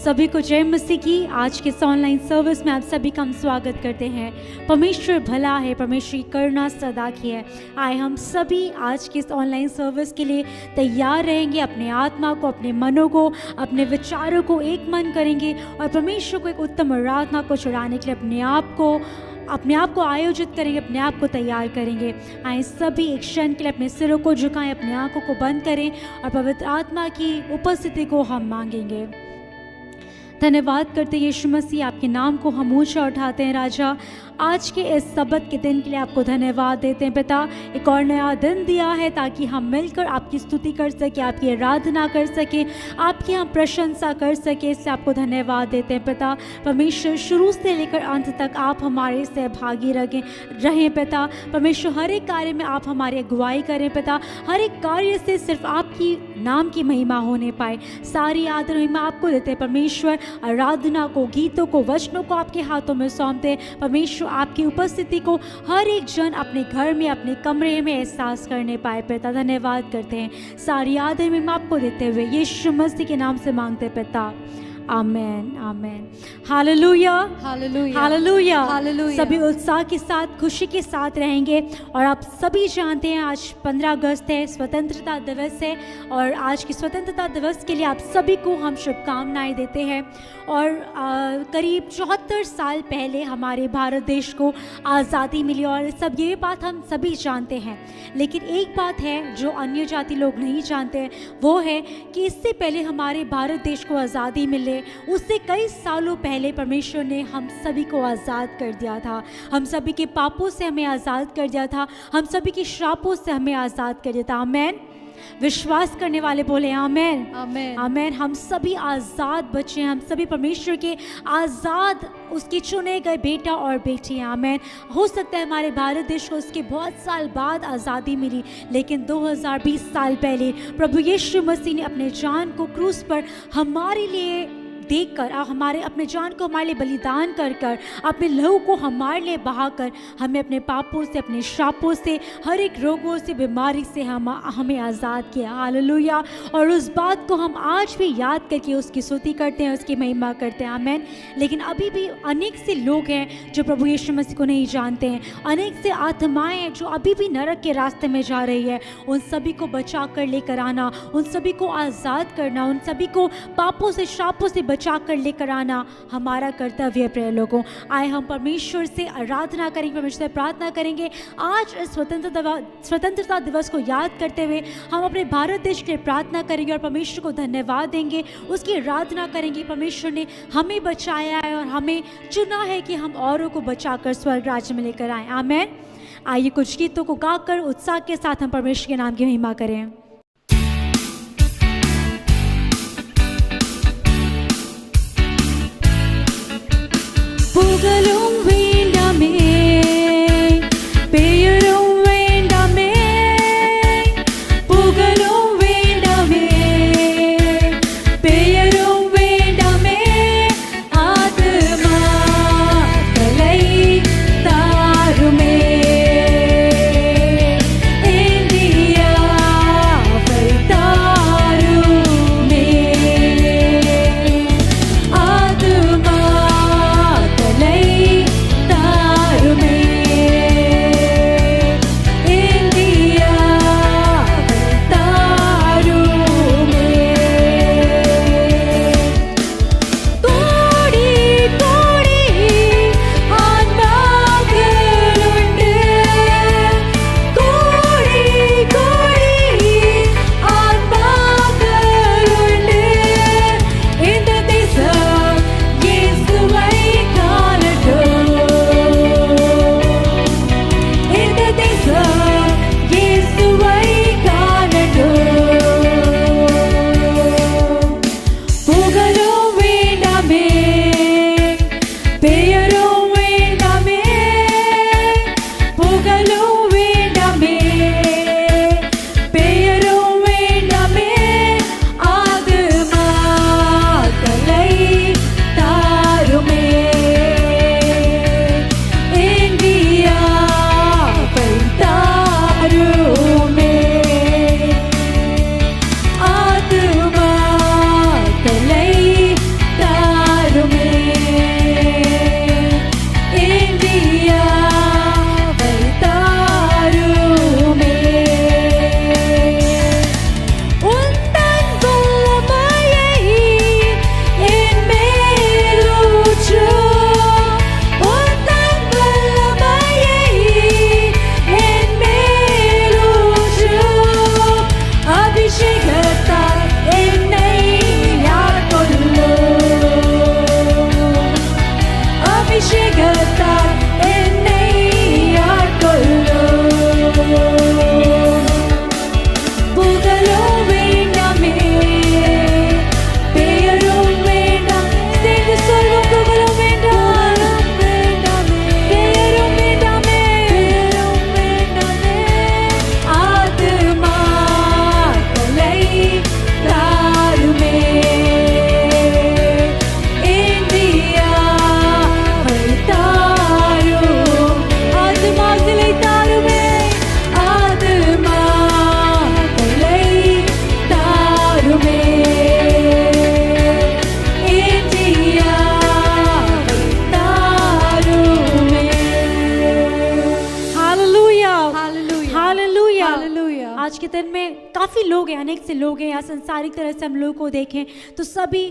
सभी को जय मसीह की। आज के इस ऑनलाइन सर्विस में आप सभी का हम स्वागत करते हैं। परमेश्वर भला है, परमेश्वर की करुणा सदा की है। आए हम सभी आज के इस ऑनलाइन सर्विस के लिए तैयार रहेंगे। अपने आत्मा को, अपने मनों को, अपने विचारों को एक मन करेंगे और परमेश्वर को एक उत्तम आराधना को चढ़ाने के लिए अपने आप को आयोजित करेंगे, अपने आप को तैयार करेंगे। आए सभी एक क्षण के लिए अपने सिरों को झुकाएं, अपनी आंखों को बंद करें और पवित्र आत्मा की उपस्थिति को हम मांगेंगे। धन्यवाद करते यीशु मसीह, आपके नाम को हम ऊंचा उठाते हैं। राजा, आज के इस सबत के दिन के लिए आपको धन्यवाद देते हैं। पिता, एक और नया दिन दिया है ताकि हम मिलकर आपकी स्तुति कर सके, आपकी आराधना कर सके, आपकी हम प्रशंसा कर सके। इससे आपको धन्यवाद देते हैं। पिता परमेश्वर, शुरू से लेकर अंत तक आप हमारे सहभागी रहें। पिता परमेश्वर, हर एक कार्य में आप हमारी अगुवाई करें। पिता, हर एक कार्य से सिर्फ आपकी नाम की महिमा होने पाए। सारी आदर महिमा आपको देते हैं परमेश्वर। आराधना को, गीतों को, वचनों को आपके हाथों में सौंपते हैं परमेश्वर। आपकी उपस्थिति को हर एक जन अपने घर में, अपने कमरे में एहसास करने पाए। पिता धन्यवाद करते हैं। सारी आदर महिमा आपको देते हुए यीशु मसीह के नाम से मांगते पिता, आमेन आमेन। हालेलुया हालेलुया हालेलुया। हालेलुया। सभी उत्साह के साथ, खुशी के साथ रहेंगे। और आप सभी जानते हैं आज 15 अगस्त है, स्वतंत्रता दिवस है। और आज की स्वतंत्रता दिवस के लिए आप सभी को हम शुभकामनाएं देते हैं। और करीब 74 साल पहले हमारे भारत देश को आज़ादी मिली और सब ये बात हम सभी जानते हैं। लेकिन एक बात है जो अन्य जाति लोग नहीं जानते हैं, वो है कि इससे पहले हमारे भारत देश को आज़ादी मिले उससे कई सालों पहले परमेश्वर ने हम सभी को आज़ाद कर दिया था। हम सभी के पापों से हमें आज़ाद कर दिया था। हम सभी के श्रापों से हमें आज़ाद कर दिया था। आमेन। विश्वास करने वाले बोले आमेन आमेन आमेन। हम सभी आज़ाद बच्चे हैं, हम सभी परमेश्वर के आज़ाद, उसके चुने गए बेटा और बेटी हैं। आमेन। हो सकता है हमारे भारत देश को उसके बहुत साल बाद आज़ादी मिली, लेकिन 2020 साल पहले प्रभु यीशु मसीह ने अपने जान को क्रूस पर हमारे लिए देखकर, अपने जान को हमारे लिए बलिदान कर अपने लहू को हमारे लिए बहाकर हमें अपने पापों से, अपने श्रापों से, हर एक रोगों से, बीमारी से हमें आज़ाद किया। हालेलुया। और उस बात को हम आज भी याद करके उसकी स्तुति करते हैं, उसकी महिमा करते हैं। आमेन। लेकिन अभी भी अनेक से लोग हैं जो प्रभु यीशु मसीह को नहीं जानते हैं। अनेक से आत्माएं हैं जो अभी भी नरक के रास्ते में जा रही है। उन सभी को बचा कर लेकर आना, उन सभी को आज़ाद करना, उन सभी को पापों से, श्रापों से बचा कर लेकर आना हमारा कर्तव्य है। प्रिय लोगों, आए हम परमेश्वर से आराधना करेंगे, परमेश्वर से प्रार्थना करेंगे। आज इस स्वतंत्रता दिवस को याद करते हुए हम अपने भारत देश के लिए प्रार्थना करेंगे और परमेश्वर को धन्यवाद देंगे, उसकी आराधना करेंगे। परमेश्वर ने हमें बचाया है और हमें चुना है कि हम औरों को बचाकर स्वर्ग राज्य में लेकर आए। आमेन। आइए कुछ गीतों को गाकर उत्साह के साथ हम परमेश्वर के नाम की महिमा करें। புகழும் வேண்டாமே, பெயரும் வேண்டாமே, புகழும் வேண்டாமே, பெயரும் வேண்டாமே, ஆத்துமா தலை தாருமே, இந்தியாவை தாருமே, ஆத்துமா தலை അഭിഷേകത്താൽ എന്നെ ആൾക്കൊള്ളൂ. പുകഴും വേണ്ടാമേ, പേരും വേണ്ട, சேர்ந்து சொல்வோம் புகழும் வேண்டாம், பேரும் வேண்டாமே, ஆத்துமாக்களை தாருமே, இந்தியாவை தாரும், ஆத்துமாக்களை தாருமே, ஆத்துமாக்களை தாருமே, இந்தியாவை தாருமே. हालेलुया, हालेलुया, हालेलुया। आज के दिन में काफ़ी लोग हैं, अनेक से लोग हैं यहाँ, संसारिक तरह से हम लोग को देखें तो सभी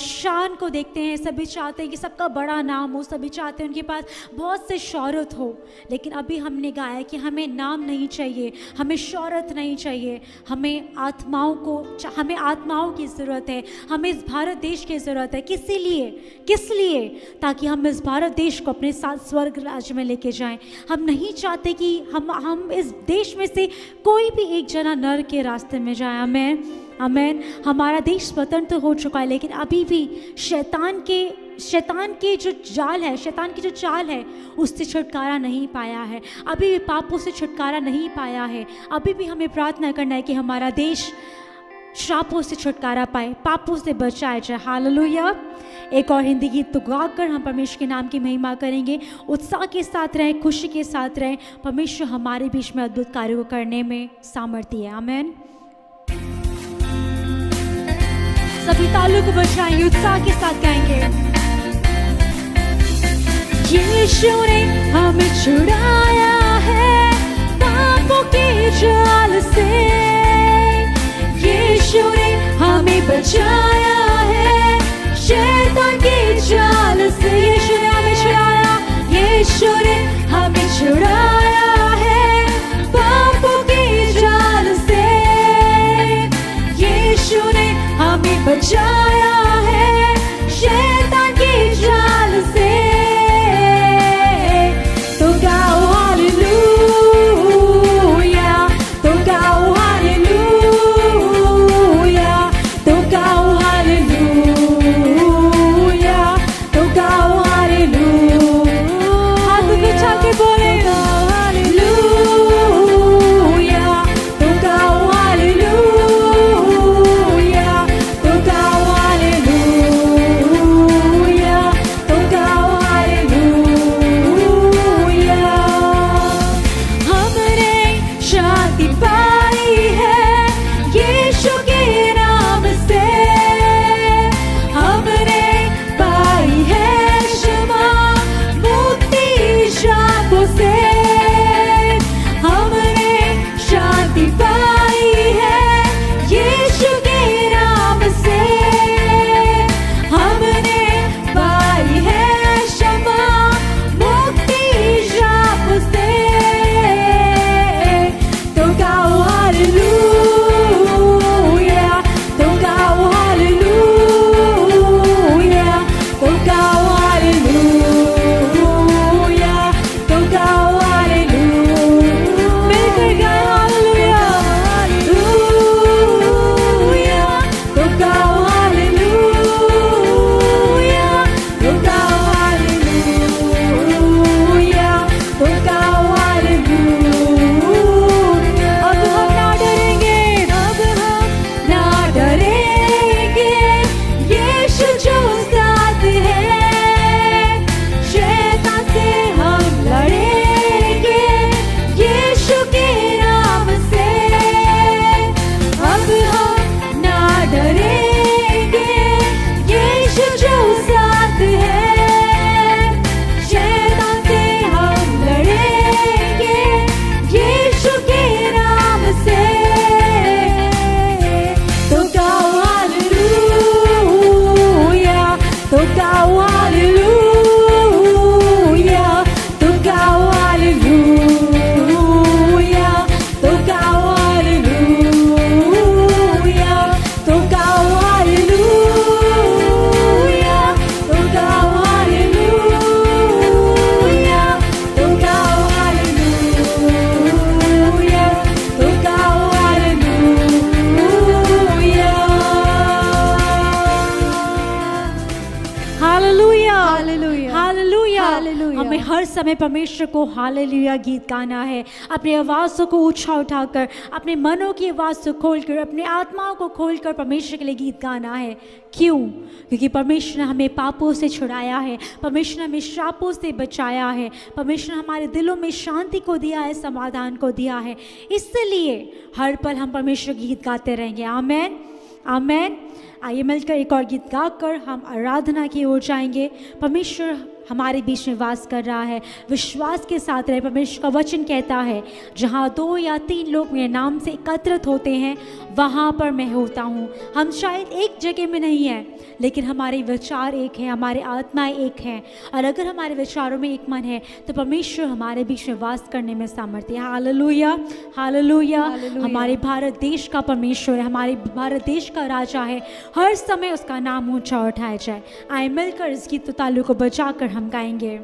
शान को देखते हैं, सभी चाहते हैं कि सबका बड़ा नाम हो, सभी चाहते हैं उनके पास बहुत से शौहरत हो। लेकिन अभी हमने गाया कि हमें नाम नहीं चाहिए, हमें शौहरत नहीं चाहिए, हमें आत्माओं की ज़रूरत है, हमें इस भारत देश की ज़रूरत है। किस लिए? ताकि हम इस भारत देश को अपने साथ स्वर्ग राज्य में लेके जाएं। हम नहीं चाहते कि हम इस देश में से कोई भी एक जना नर के रास्ते में जाए। आमेन, आमेन। हमारा देश स्वतंत्र हो चुका है, लेकिन अभी भी शैतान के जो जाल है, शैतान की जो चाल है, उससे छुटकारा नहीं पाया है, अभी भी पापों से छुटकारा नहीं पाया है। अभी भी हमें प्रार्थना करना है कि हमारा देश श्रापों से छुटकारा पाए, पापों से बचाया जाए। हालेलुया। एक और हिंदी गीत तो गाकर हम परमेश्वर के नाम की महिमा करेंगे। उत्साह के साथ रहें, खुशी के साथ रहें। परमेश्वर हमारे बीच में अद्भुत कार्यों को करने में सामर्थ्य है। आमेन। सभी तालों को बजाएंगे, उत्साह के साथ गाएंगे। यीशु ने हमें छुड़ाया है पापों के जाल से, यीशु ने हमें बचाया है शैतान के जाल से। यीशु ने हमें छुड़ाया, यीशु ने हमें छुड़ाया है पापों के जाल से, यीशु ने हमें बचाया है शैतान के जाल से। तो गाओ हालेलुया, तो गाओ हालेलुया, तो गाओ हालेलुया, तो गाओ हालेलुया। हाथ उठा के बोले हालेलुया, तो गाओ हालेलुया, तो गाओ हालेलुया, तो गाओ हालेलुया। हमने शांति पाई है यीशु के नाम से, हमने पाई है क्षमा मुक्ति शापों से, हमने शांति पाई है यीशु के नाम से, हमने पाई है क्षमा मुक्ति शापों से। तो गाओ हालेलुया, तो गाओ हालेलुया, तो गाओ हालेलुया, तो गाओ हालेलुया। मिलकर गाएं हालेलुया, हालेलुया, तो गाओ हालेलुया, तो गाओ हालेलुया, तो गाओ हालेलुया। अब हम ना डरेंगे, अब हम ना डरेंगे, यीशु जो साथ है, शैतान से हम लड़ेंगे यीशु के नाम से। अब हम ना डरेंगे, यीशु जो साथ है, शैतान से हम लड़ेंगे यीशु के नाम से। तो गाओ हालेलुया, तो गाओ हालेलुया, तो गाओ हालेलुया, तो गाओ हालेलुया, तो गाओ हालेलुया, तो गाओ हालेलुया, हालेलुया, हालेलुया, हमें हर समय परमेश्वर को हालेलुया गीत गाना है। अपनी आवाज़ों को ऊंचा उठाकर, अपने मनों की आवाज़ को खोलकर, अपने आत्माओं को खोलकर परमेश्वर के लिए गीत गाना है। क्यों? क्योंकि परमेश्वर ने हमें पापों से छुड़ाया है, परमेश्वर ने हमें श्रापों से बचाया है, परमेश्वर ने हमारे दिलों में शांति को दिया है, समाधान को दिया है। इसलिए हर पल हम परमेश्वर गीत गाते रहेंगे। आमेन, आमेन। आइए मिलकर एक और गीत गाकर हम आराधना की ओर जाएंगे। परमेश्वर हमारे बीच में वास कर रहा है, विश्वास के साथ रहे। परमेश्वर का वचन कहता है, जहाँ 2 या 3 लोग मेरे नाम से एकत्रित होते हैं, वहाँ पर मैं होता हूँ। हम शायद एक जगह में नहीं हैं, लेकिन हमारे विचार एक हैं, हमारे आत्माएं एक हैं। और अगर हमारे विचारों में एक मन है तो परमेश्वर हमारे बीच में वास करने में सामर्थ्य है। Hallelujah, hallelujah. हमारे भारत देश का परमेश्वर है, हमारे भारत देश का राजा है। हर समय उसका नाम ऊंचा उठाया जाए। आए मिलकर इस गीत तालू को बजाकर हम गाएंगे।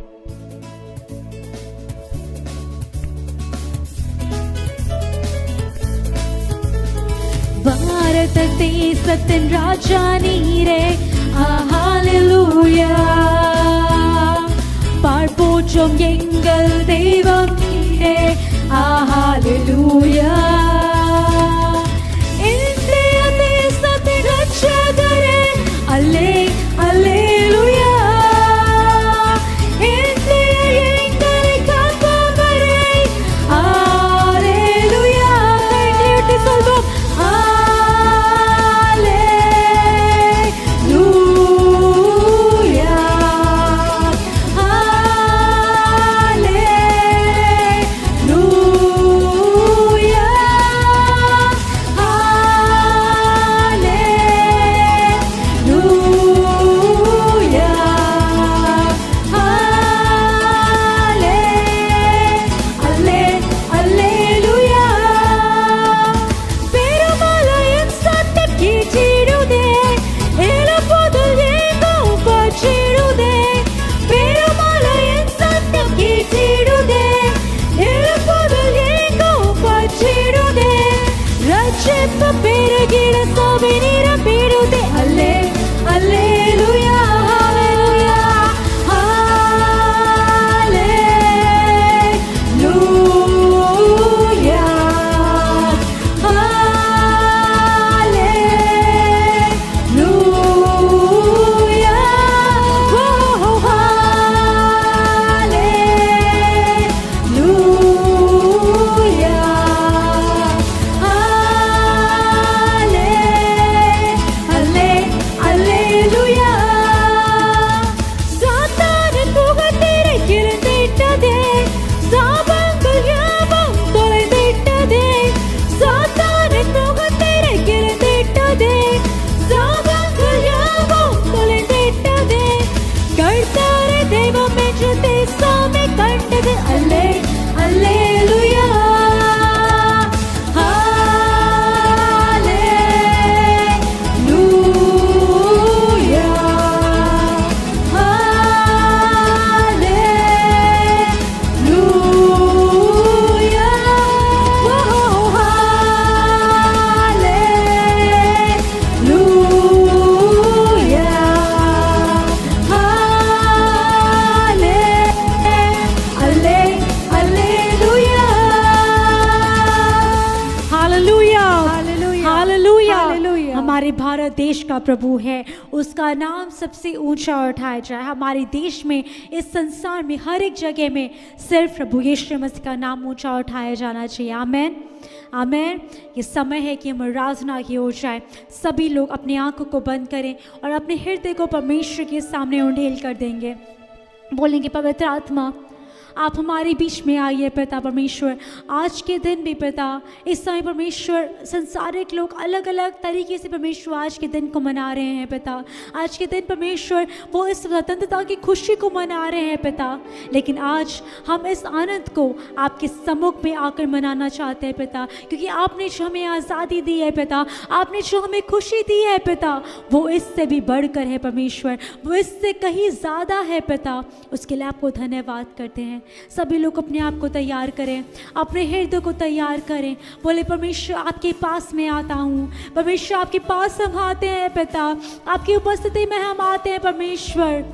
भारत தேசத்தின் ராஜா நீரே, ஹalleluya. பார்ப்போற்றும் எங்கள் தெய்வம் நீரே, ஹalleluya. இந்திய தேசத்தின் ரட்சகரே, அல்லே அல்லேலூயா. இந்திய எங்களை காப்பவரே, ஹalleluya. கைகளை சொல்வோம், हमारे भारत देश का प्रभु है, उसका नाम सबसे ऊंचा उठाया जाए। हमारे देश में, इस संसार में, हर एक जगह में सिर्फ प्रभु यीशु मसीह का नाम ऊंचा उठाया जाना चाहिए। आमेन, आमेन। ये समय है कि हम आराधना की ओर जाए। सभी लोग अपनी आंखों को बंद करें और अपने हृदय को परमेश्वर के सामने उंडेल कर देंगे। बोलेंगे, पवित्र आत्मा आप हमारे बीच में आइए पिता परमेश्वर। आज के दिन भी पिता, इस समय परमेश्वर संसारिक लोग अलग अलग तरीके से परमेश्वर आज के दिन को मना रहे हैं पिता। आज के दिन परमेश्वर वो इस स्वतंत्रता की खुशी को मना रहे हैं पिता, लेकिन आज हम इस आनंद को आपके सम्मुख में आकर मनाना चाहते हैं पिता, क्योंकि आपने जो हमें आज़ादी दी है पिता, आपने जो हमें खुशी दी है पिता, वो इससे भी बढ़कर है परमेश्वर, वो इससे कहीं ज़्यादा है पिता। उसके लिए आपको धन्यवाद करते हैं। सभी लोग अपने आप को तैयार करें, अपने हृदय को तैयार करें। बोले परमेश्वर आपके पास में आता हूँ, परमेश्वर आपके पास हम आते हैं पिता, आपकी उपस्थिति में हम आते हैं परमेश्वर।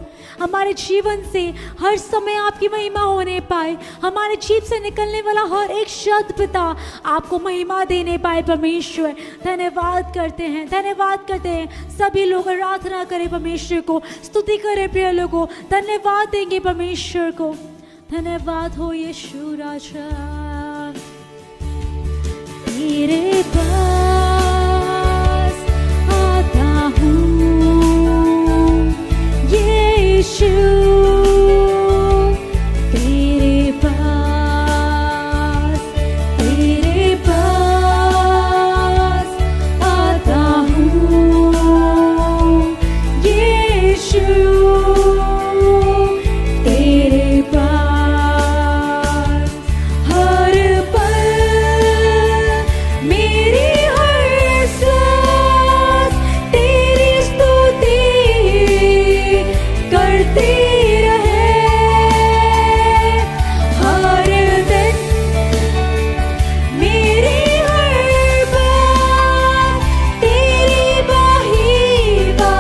हमारे जीवन से हर समय आपकी महिमा होने पाए, हमारे जीभ से निकलने वाला हर एक शब्द पिता आपको महिमा देने पाए परमेश्वर। धन्यवाद करते हैं, धन्यवाद करते हैं। सभी लोग आराधना करें परमेश्वर को, स्तुति करें प्रिय लोगों, धन्यवाद देंगे परमेश्वर को। धन्यवाद हो यीशु राजा। तेरे पास आता हूँ यीशु, तेरे पास आता हूँ यीशु, तेरे पास हर पल मेरी हर सांस तेरी स्तुति करती रहे। हर दिन मेरी हर बात तेरी महिमा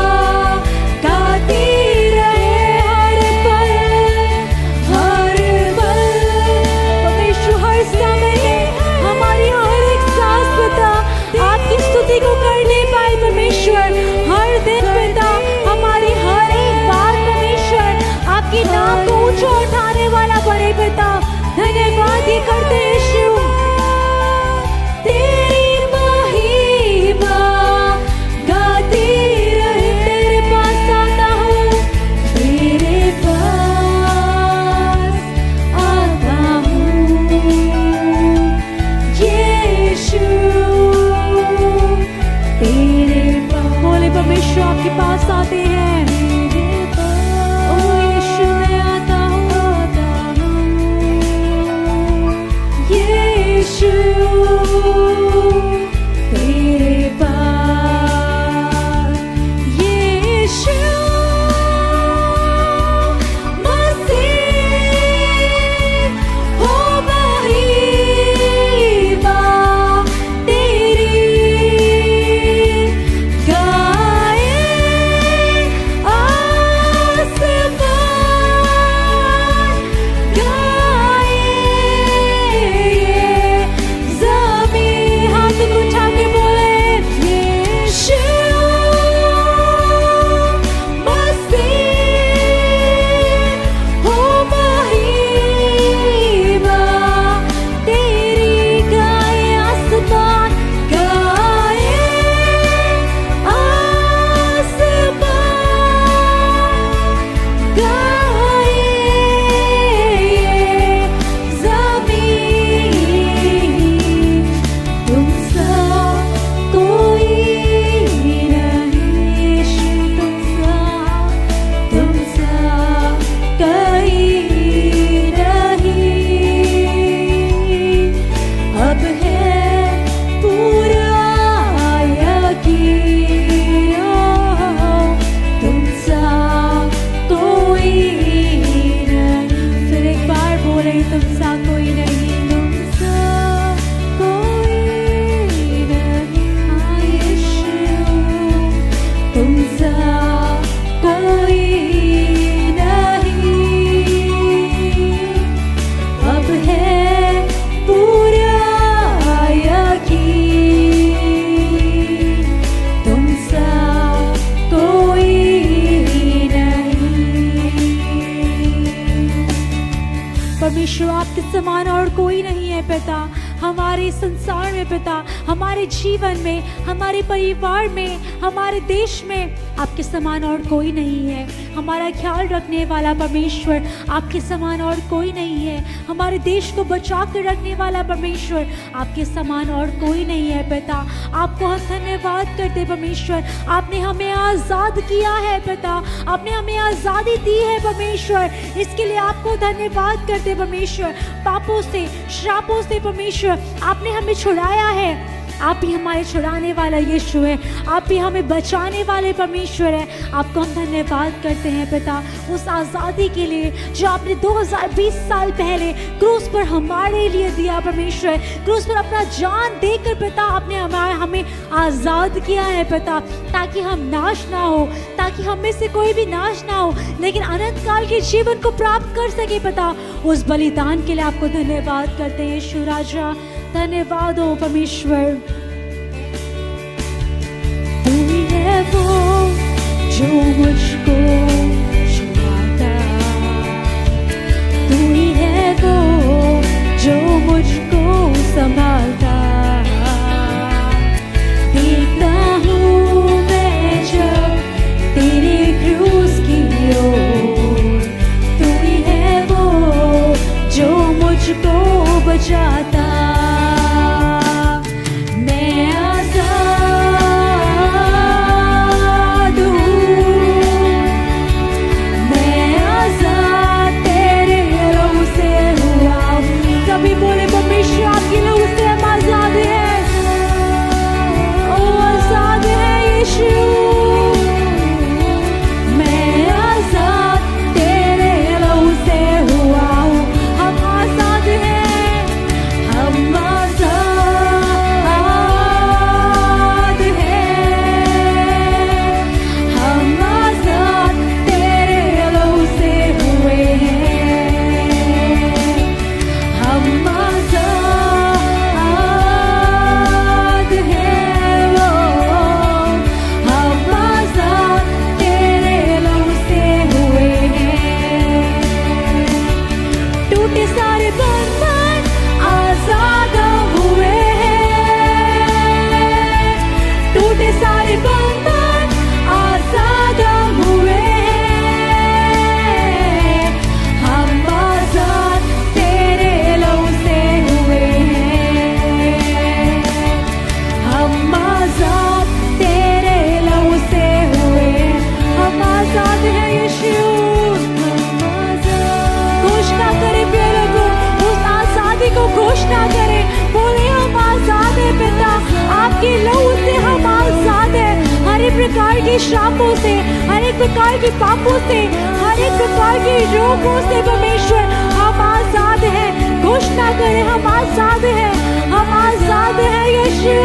गाती रहे। हर पल परमेश्वर हर समय हमारी हर एक सांस पिता आपकी स्तुति को करने पाए परमेश्वर। हर दिन पिता हमारी हर एक बात परमेश्वर आपके नाम को ऊंचा उठाने वाला बने पिता। धन्यवाद ये करते हैं यीशु। तेरी महिमा गाती रहे। तेरे पास आता हूँ, तेरे पास आता हूँ यीशु, तेरे पास। बोले परमेश्वर आपके पास आते हैं। ओ यीशु मैं आता हूँ यीशु, तेरे पास यीशु मसीह हो महिमा तेरी गाए आसमान, गाए ज़मीन। हाथ को उठा के बोले यीशु मसीह हो महिमा तेरी गाए आसमान, गाए आसमान, गाए ज़मीन। तुमसा कोई नहीं यीशु, तुमसा कहीं नहीं। अब है पूरा यकीन, तुमसा कोई नहीं। फिर एक बार बोले तुमसा कोई नहीं, तुमसा कोई नहीं। हाँ यीशु तुमसा कोई नहीं। अब है पूरा यकीन, तुमसा कोई नहीं। परमेश्वर आपके समान और कोई नहीं है पिता। हमारे संसार में पिता, हमारे जीवन में, हमारे परिवार में, हमारे देश में आपके समान और कोई नहीं है। हमारा ख्याल रखने वाला परमेश्वर आपके समान और कोई नहीं है। हमारे देश को बचा कर रखने वाला परमेश्वर आपके समान और कोई नहीं है पिता। आपको हम धन्यवाद करते परमेश्वर। आपने हमें आज़ाद किया है पिता, आपने हमें आज़ादी दी है परमेश्वर। इसके लिए आपको धन्यवाद करते परमेश्वर। पापों से, श्रापों से परमेश्वर आपने हमें छुड़ाया है। आप ही हमारे छुड़ाने वाला यीशु है, आप ही हमें बचाने वाले परमेश्वर है। आपको हम धन्यवाद करते हैं पिता उस आज़ादी के लिए जो आपने 2020 साल पहले क्रूस पर हमारे लिए दिया परमेश्वर। क्रूस पर अपना जान देकर पिता आपने हमें आज़ाद किया है पिता, ताकि हम नाश ना हो, ताकि हम में से कोई भी नाश ना हो, लेकिन अनंत काल के जीवन को प्राप्त कर सके पिता। उस बलिदान के लिए आपको धन्यवाद करते हैं यीशु राजा। धन्यवाद हो परमेश्वर। तू ही है वो जो मुझको छुड़ाता, तू ही है वो जो मुझको संभालता। देखता हूँ मैं जब तेरे क्रूस की ओर, तू ही है वो जो मुझको बचाता। घोषणा करें, बोले हम आजाद हैं पिता, आपके लहू से हम आजाद हैं। हर एक प्रकार के श्रापों से, हर एक प्रकार के पापों से, हर एक प्रकार के रोगों से परमेश्वर हम आजाद हैं। घोषणा करें हम आजाद हैं, हम आजाद हैं यीशु।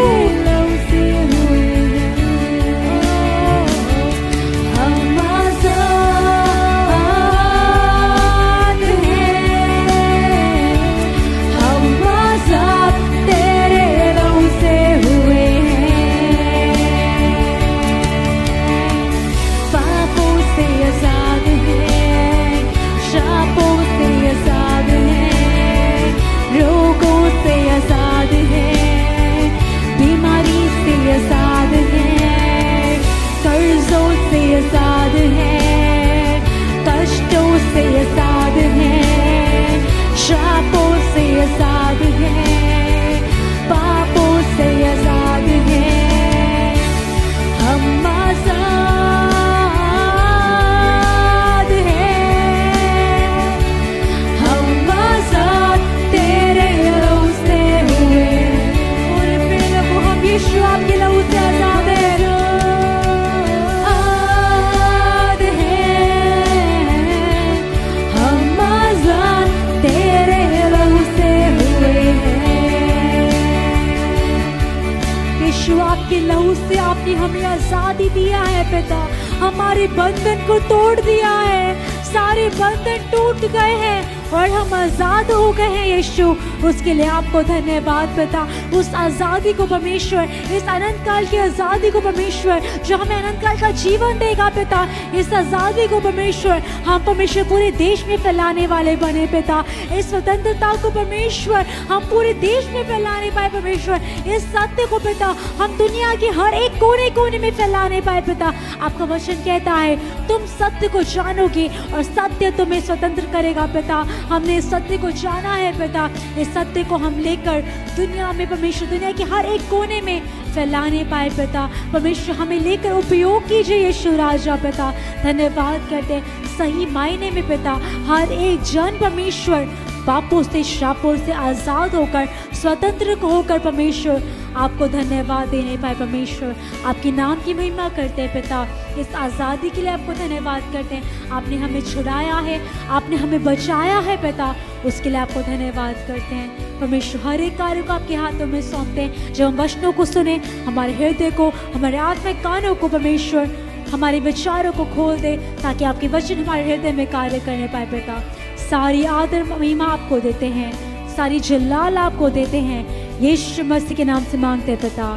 आपके लहू से आपने हमें आजादी दिया है पिता, हमारे बंधन को तोड़ दिया है, सारे बंधन टूट गए हैं और हम आजाद हो गए हैं यीशु। उसके लिए आपको धन्यवाद पिता। उस आजादी को परमेश्वर, इस अनंत काल की आजादी को परमेश्वर जो हमें अनंत काल का जीवन देगा पिता, इस आजादी को परमेश्वर हम परमेश्वर पूरे देश में फैलाने वाले बने पिता। इस स्वतंत्रता को परमेश्वर हम पूरे देश में फैलाने पाए परमेश्वर। इस सत्य को पिता हम दुनिया के हर एक कोने कोने में फैलाने पाए पिता। आपका वचन कहता है तुम सत्य को जानोगे और सत्य तुम्हें स्वतंत्र करेगा पिता। हमने इस सत्य को जाना है पिता, इस सत्य को हम लेकर दुनिया में परमेश्वर, दुनिया के हर एक कोने में फैलाने पाए पिता। परमेश्वर हमें लेकर उपयोग कीजिए यीशु राजा पिता। धन्यवाद करते हैं सही मायने में पिता, हर एक जन परमेश्वर पापों से, श्रापों से आज़ाद होकर, स्वतंत्र होकर परमेश्वर आपको धन्यवाद दे नहीं पाए। परमेश्वर आपके नाम की महिमा करते हैं पिता। इस आज़ादी के लिए आपको धन्यवाद करते हैं। आपने हमें छुड़ाया है, आपने हमें बचाया है पिता, उसके लिए आपको धन्यवाद करते हैं। परमेश्वर हर एक कार्य को आपके हाथों में सौंपते हैं। जब हम वचनों को सुने, हमारे हृदय को, हमारे आत्मिक कानों को परमेश्वर हमारे विचारों को खोल दे, ताकि आपके वचन हमारे हृदय में कार्य करने पाए पिता। सारी आदर महिमा आपको देते हैं, सारी जलाल आपको देते हैं। यीशु मसीह के नाम से मांगते हैं पिता,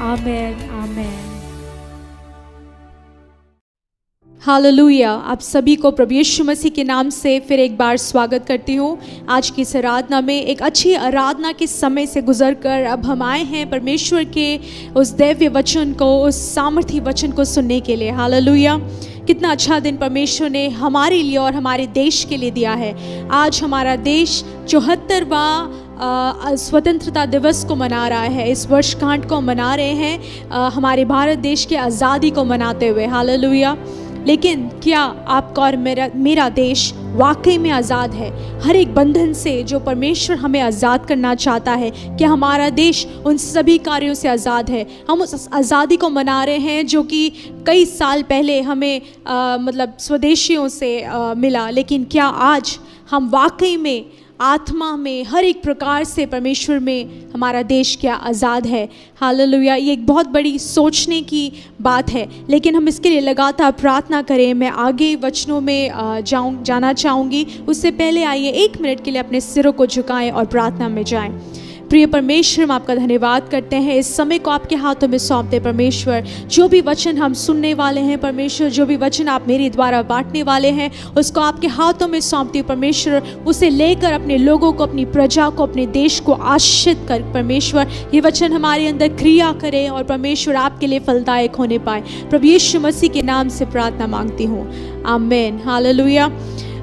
आमीन आमीन। हालेलुया। आप सभी को प्रभु यीशु मसीह के नाम से फिर एक बार स्वागत करती हूँ। आज की इस आराधना में एक अच्छी आराधना के समय से गुजरकर अब हम आए हैं परमेश्वर के उस दैव्य वचन को, उस सामर्थी वचन को सुनने के लिए। हालेलुया। कितना अच्छा दिन परमेश्वर ने हमारे लिए और हमारे देश के लिए दिया है। आज हमारा देश 74वां स्वतंत्रता दिवस को मना रहा है। इस वर्षगांठ को मना रहे हैं हमारे भारत देश के आज़ादी को मनाते हुए। हालेलुया। लेकिन क्या आपका और मेरा देश वाकई में आज़ाद है? हर एक बंधन से जो परमेश्वर हमें आज़ाद करना चाहता है, क्या हमारा देश उन सभी कार्यों से आज़ाद है? हम उस आज़ादी को मना रहे हैं जो कि कई साल पहले हमें मतलब स्वदेशियों से मिला। लेकिन क्या आज हम वाकई में आत्मा में हर एक प्रकार से परमेश्वर में हमारा देश क्या आज़ाद है? हालेलुया। ये एक बहुत बड़ी सोचने की बात है, लेकिन हम इसके लिए लगातार प्रार्थना करें। मैं आगे वचनों में जाना चाहूँगी। उससे पहले आइए 1 मिनट के लिए अपने सिरों को झुकाएं और प्रार्थना में जाएं। प्रिय परमेश्वर, हम आपका धन्यवाद करते हैं। इस समय को आपके हाथों में सौंपते परमेश्वर। जो भी वचन हम सुनने वाले हैं परमेश्वर, जो भी वचन आप मेरे द्वारा बांटने वाले हैं, उसको आपके हाथों में सौंपती हूँ परमेश्वर। उसे लेकर अपने लोगों को, अपनी प्रजा को, अपने देश को आशीषित कर परमेश्वर। ये वचन हमारे अंदर क्रिया करे और परमेश्वर आपके लिए फलदायक होने पाए। प्रभु यीशु मसीह के नाम से प्रार्थना मांगती हूँ, आमीन। हालेलुया।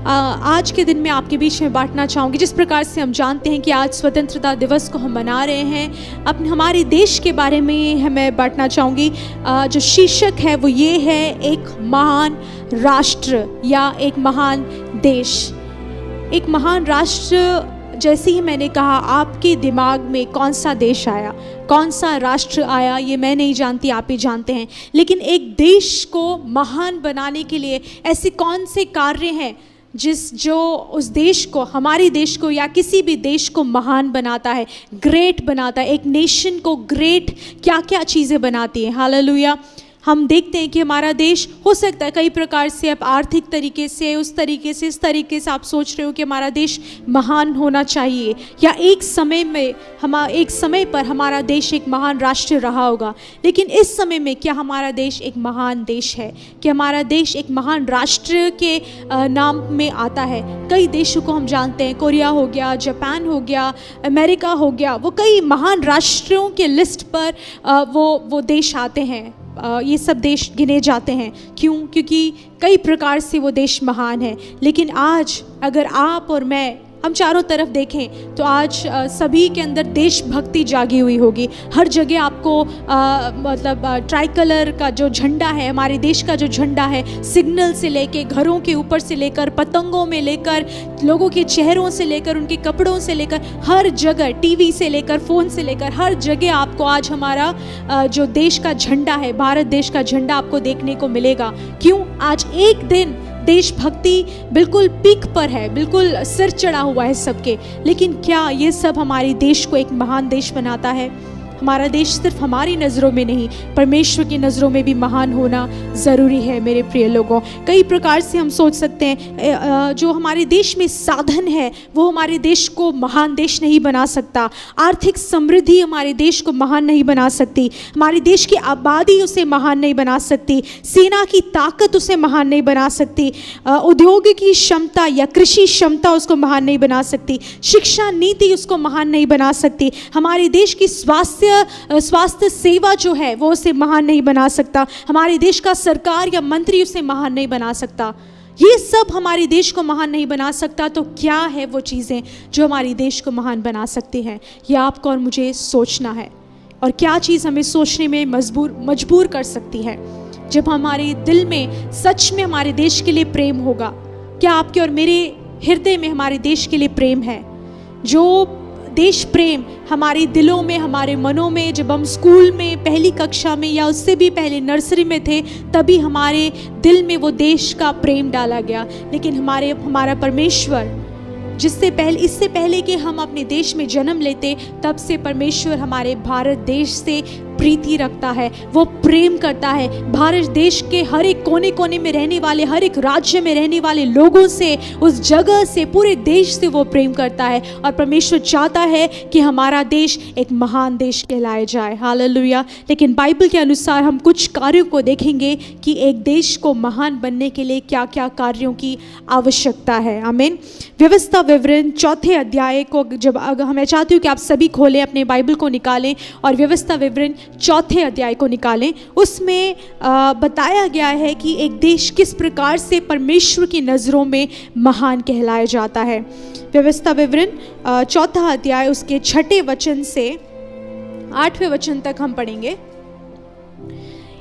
आज के दिन में आपके बीच में बांटना चाहूँगी। जिस प्रकार से हम जानते हैं कि आज स्वतंत्रता दिवस को हम मना रहे हैं, अपने हमारे देश के बारे में मैं बांटना चाहूँगी। जो शीर्षक है वो ये है, एक महान राष्ट्र या एक महान देश। एक महान राष्ट्र, जैसे ही मैंने कहा, आपके दिमाग में कौन सा देश आया, कौन सा राष्ट्र आया, ये मैं नहीं जानती, आप ही जानते हैं। लेकिन एक देश को महान बनाने के लिए ऐसे कौन से कार्य हैं जो उस देश को, हमारे देश को या किसी भी देश को महान बनाता है, ग्रेट बनाता है? एक नेशन को ग्रेट क्या क्या चीज़ें बनाती हैं? हालेलुया। हम देखते हैं कि हमारा देश हो सकता है कई प्रकार से, आप आर्थिक तरीके से, उस तरीके से, इस तरीके से आप सोच रहे हो कि हमारा देश महान होना चाहिए, या एक समय पर हमारा देश एक महान राष्ट्र रहा होगा। लेकिन इस समय में क्या हमारा देश एक महान देश है? क्या हमारा देश एक महान राष्ट्र के नाम में आता है? कई देशों को हम जानते हैं, कोरिया हो गया, जापान हो गया, अमेरिका हो गया, वो कई महान राष्ट्रों के लिस्ट पर वो देश आते हैं। ये सब देश गिने जाते हैं। क्यों? क्योंकि कई प्रकार से वो देश महान है। लेकिन आज अगर आप और मैं, हम चारों तरफ देखें तो आज सभी के अंदर देशभक्ति जागी हुई होगी। हर जगह आपको मतलब ट्राई कलर का जो झंडा है, हमारे देश का जो झंडा है, सिग्नल से लेके, घरों के ऊपर से लेकर, पतंगों में लेकर, लोगों के चेहरों से लेकर, उनके कपड़ों से लेकर, हर जगह, टीवी से लेकर, फ़ोन से लेकर, हर जगह आपको आज हमारा जो देश का झंडा है, भारत देश का झंडा आपको देखने को मिलेगा। क्यों? आज एक दिन देशभक्ति बिल्कुल पीक पर है, बिल्कुल सिर चढ़ा हुआ है सबके। लेकिन क्या ये सब हमारे देश को एक महान देश बनाता है? हमारा देश सिर्फ हमारी नज़रों में नहीं, परमेश्वर की नज़रों में भी महान होना ज़रूरी है मेरे प्रिय लोगों। कई प्रकार से हम सोच सकते हैं जो हमारे देश में साधन है वो हमारे देश को महान देश नहीं बना सकता। आर्थिक समृद्धि हमारे देश को महान नहीं बना सकती। हमारे देश की आबादी उसे महान नहीं बना सकती। सेना की ताकत उसे महान नहीं बना सकती। उद्योग की क्षमता या कृषि क्षमता उसको महान नहीं बना सकती। शिक्षा नीति उसको महान नहीं बना सकती। हमारे देश की स्वास्थ्य सेवा जो है वो उसे महान नहीं बना सकता। हमारे देश का सरकार या मंत्री उसे महान नहीं बना सकता। ये सब हमारे देश को महान नहीं बना सकता। तो क्या है वो चीज़ें जो हमारे देश को महान बना सकती हैं? ये आपको और मुझे सोचना है। और क्या चीज़ हमें सोचने में मजबूर कर सकती है? जब हमारे दिल में सच में हमारे देश के लिए प्रेम होगा। क्या आपके और मेरे हृदय में हमारे देश के लिए प्रेम है, जो देश प्रेम हमारे दिलों में, हमारे मनों में, जब हम स्कूल में पहली कक्षा में या उससे भी पहले नर्सरी में थे तभी हमारे दिल में वो देश का प्रेम डाला गया। लेकिन हमारा परमेश्वर इससे पहले कि हम अपने देश में जन्म लेते, तब से परमेश्वर हमारे भारत देश से प्रीति रखता है, वो प्रेम करता है। भारत देश के हर एक कोने कोने में रहने वाले, हर एक राज्य में रहने वाले लोगों से, उस जगह से, पूरे देश से वो प्रेम करता है। और परमेश्वर चाहता है कि हमारा देश एक महान देश कहलाया जाए। हालेलुया। लेकिन बाइबल के अनुसार हम कुछ कार्यों को देखेंगे कि एक देश को महान बनने के लिए क्या क्या कार्यों की आवश्यकता है। आमीन। व्यवस्था विवरण 4 अध्याय को मैं चाहती हूँ कि आप सभी खोलें, अपने बाइबल को निकालें और व्यवस्था विवरण 4 अध्याय को निकालें। उसमें बताया गया है कि एक देश किस प्रकार से परमेश्वर की नज़रों में महान कहलाया जाता है। व्यवस्था विवरण 4 अध्याय उसके 6 वचन से 8वें वचन तक हम पढ़ेंगे।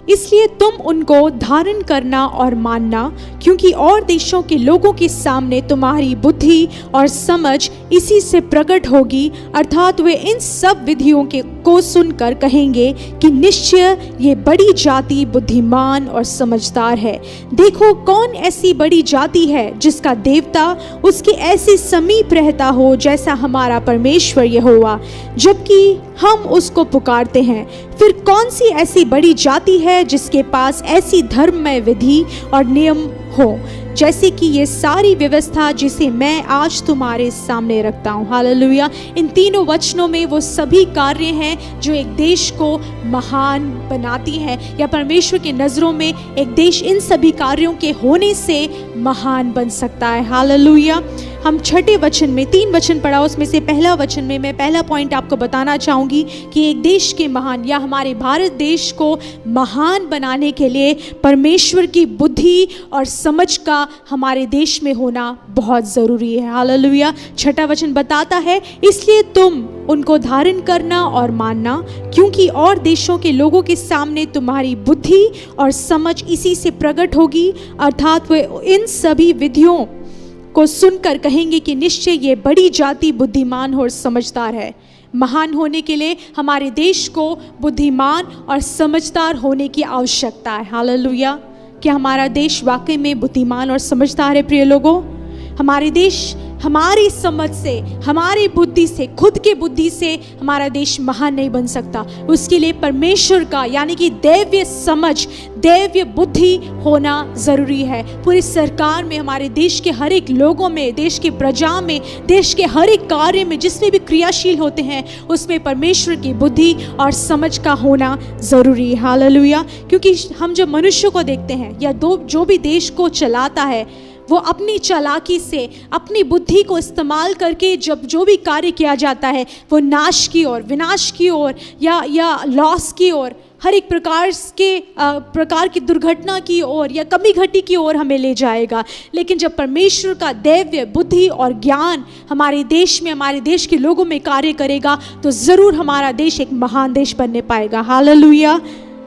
इसलिए तुम उनको धारण करना और मानना, क्योंकि और देशों के लोगों के सामने तुम्हारी बुद्धि और समझ इसी से प्रकट होगी, अर्थात वे इन सब विधियों को सुनकर कहेंगे कि निश्चय ये बड़ी जाति बुद्धिमान और समझदार है। देखो कौन ऐसी बड़ी जाति है जिसका देवता उसके ऐसे समीप रहता हो जैसा हमारा परमेश्वर यहोवा, जबकि हम उसको पुकारते हैं। फिर कौन सी ऐसी बड़ी जाति है जिसके पास ऐसी धर्ममय विधि और नियम हो जैसे कि ये सारी व्यवस्था जिसे मैं आज तुम्हारे सामने रखता हूँ। हालेलुया। इन तीनों वचनों में वो सभी कार्य हैं जो एक देश को महान बनाती हैं, या परमेश्वर की नज़रों में एक देश इन सभी कार्यों के होने से महान बन सकता है। हालेलुया। हम 6 वचन में 3 वचन पढ़ा, उसमें से पहला वचन में मैं पहला पॉइंट आपको बताना चाहूँगी कि एक देश के महान, या हमारे भारत देश को महान बनाने के लिए परमेश्वर की बुद्धि और समझ का हमारे देश में होना बहुत ज़रूरी है। हालेलुया। 6 वचन बताता है, इसलिए तुम उनको धारण करना और मानना, क्योंकि और देशों के लोगों के सामने तुम्हारी बुद्धि और समझ इसी से प्रकट होगी, अर्थात वे इन सभी विधियों को सुनकर कहेंगे कि निश्चय ये बड़ी जाति बुद्धिमान और समझदार है। महान होने के लिए हमारे देश को बुद्धिमान और समझदार होने की आवश्यकता है। हालेलुया। क्या हमारा देश वाकई में बुद्धिमान और समझदार है? प्रिय लोगों, हमारे देश हमारी समझ से, हमारी बुद्धि से, खुद के बुद्धि से हमारा देश महान नहीं बन सकता। उसके लिए परमेश्वर का यानी कि दैवीय समझ, दैवीय बुद्धि होना ज़रूरी है। पूरी सरकार में, हमारे देश के हर एक लोगों में, देश की प्रजा में, देश के हर एक कार्य में जिसमें भी क्रियाशील होते हैं, उसमें परमेश्वर की बुद्धि और समझ का होना ज़रूरी है। हालेलुया। क्योंकि हम जब मनुष्य को देखते हैं या जो भी देश को चलाता है, वो अपनी चालाकी से, अपनी बुद्धि को इस्तेमाल करके जब जो भी कार्य किया जाता है वो नाश की ओर, विनाश की ओर या लॉस की ओर, हर एक प्रकार की दुर्घटना की ओर या कमी घटी की ओर हमें ले जाएगा। लेकिन जब परमेश्वर का दैवीय बुद्धि और ज्ञान हमारे देश में, हमारे देश के लोगों में कार्य करेगा, तो ज़रूर हमारा देश एक महान देश बनने पाएगा। हालेलुया।